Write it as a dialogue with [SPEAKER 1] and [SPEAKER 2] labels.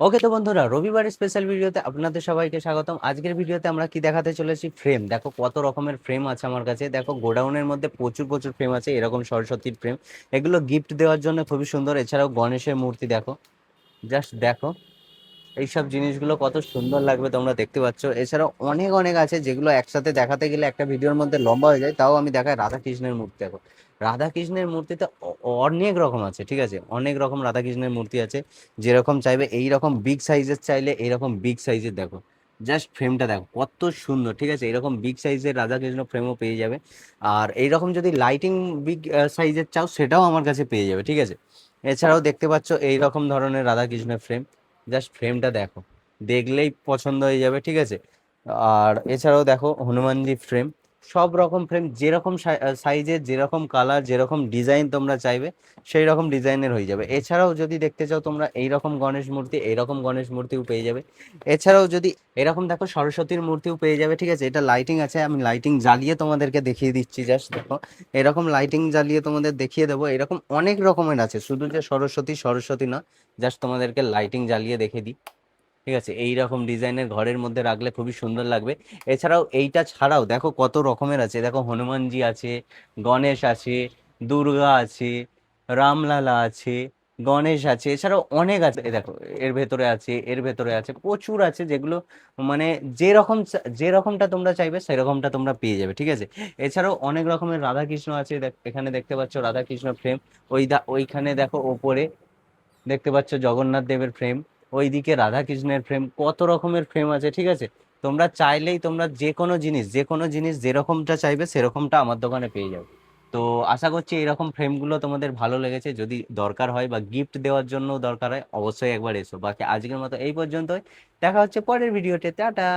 [SPEAKER 1] ওকে তো বন্ধুরা, রবিবারের স্পেশাল ভিডিওতে আপনাদের সবাইকে স্বাগতম। আজকের ভিডিওতে আমরা কি দেখাতে চলেছি, ফ্রেম। দেখো কত রকমের ফ্রেম আছে আমার কাছে। দেখো গোডাউনের মধ্যে প্রচুর প্রচুর ফ্রেম আছে, এরকম সরস্বতীর ফ্রেম। এগুলো গিফট দেওয়ার জন্য খুবই সুন্দর। এছাড়াও গণেশের মূর্তি দেখো, জাস্ট দেখো এইসব জিনিসগুলো কত সুন্দর লাগবে, তোমরা দেখতে পাচ্ছ। এছাড়াও অনেক অনেক আছে যেগুলো একসাথে দেখাতে গেলে একটা ভিডিওর মধ্যে লম্বা হয়ে যায়, তাও আমি দেখাই। রাধাকৃষ্ণের মূর্তি দেখো, রাধাকৃষ্ণের মূর্তিতে অনেক রকম আছে, ঠিক আছে, অনেক রকম রাধাকৃষ্ণের মূর্তি আছে। যেরকম চাইবে, এই রকম বিগ সাইজের চাইলে এইরকম বিগ সাইজের দেখো। জাস্ট ফ্রেমটা দেখো কত সুন্দর, ঠিক আছে। এরকম বিগ সাইজের রাধাকৃষ্ণ ফ্রেমও পেয়ে যাবে। আর এইরকম যদি লাইটিং বিগ সাইজের চাও, সেটাও আমার কাছে পেয়ে যাবে, ঠিক আছে। এছাড়াও দেখতে পাচ্ছ এই রকম ধরনের রাধাকৃষ্ণের ফ্রেম। জাস্ট ফ্রেমটা দেখো, দেখলেই পছন্দ হয়ে যাবে, ঠিক আছে। আর এছাড়াও দেখো হনুমানজি ফ্রেম। সব রকম ফ্রেম, যেরকম সাইজের, যেরকম কালার, যেরকম ডিজাইন তোমরা চাইবে, সেই রকম ডিজাইনের হয়ে যাবে। এছাড়াও যদি দেখতে চাও তোমরা এইরকম গণেশ মূর্তি, এইরকম গণেশ মূর্তিও পেয়ে যাবে। এছাড়াও যদি এরকম দেখো সরস্বতীর মূর্তিও পেয়ে যাবে, ঠিক আছে। এটা লাইটিং আছে, আমি লাইটিং জ্বালিয়ে তোমাদেরকে দেখিয়ে দিচ্ছি। জাস্ট দেখো, এরকম লাইটিং জ্বালিয়ে তোমাদের দেখিয়ে দেবো। এরকম অনেক রকমের আছে, শুধু যে সরস্বতী সরস্বতী না, জাস্ট তোমাদেরকে লাইটিং জ্বালিয়ে দেখে দিই, ঠিক আছে। এই রকম ডিজাইনের ঘরের মধ্যে রাখলে খুবই সুন্দর লাগবে। এছাড়াও এইটা ছাড়াও দেখো কত রকমের আছে। দেখো হনুমানজি আছে, গণেশ আছে, দুর্গা আছে, রামলালা আছে, গণেশ আছে। এছাড়াও অনেক আছে, এই দেখো এর ভেতরে আছে, এর ভেতরে আছে, প্রচুর আছে। যেগুলো মানে যেরকম যেরকমটা তোমরা চাইবে সেরকমটা তোমরা পেয়ে যাবে, ঠিক আছে। এছাড়াও অনেক রকমের রাধাকৃষ্ণ আছে। এখানে দেখতে পাচ্ছ রাধাকৃষ্ণ ফ্রেম। ওইখানে দেখো ওপরে দেখতে পাচ্ছ জগন্নাথ দেবের ফ্রেম। ওইদিকে রাধা কৃষ্ণের ফ্রেম। কত রকমের ফ্রেম আছে, ঠিক আছে। তোমরা চাইলেই তোমরা যে কোনো জিনিস যেরকমটা চাইবে সেরকমটা আমার দোকানে পেয়ে যাবে। তো আশা করছি এরকম ফ্রেমগুলো তোমাদের ভালো লেগেছে। যদি দরকার হয় বা গিফট দেওয়ার জন্য দরকার হয়, অবশ্যই একবার এসো। বাকি আজকের মতো এই পর্যন্তই। দেখা হচ্ছে পরের ভিডিওতে। টাটা।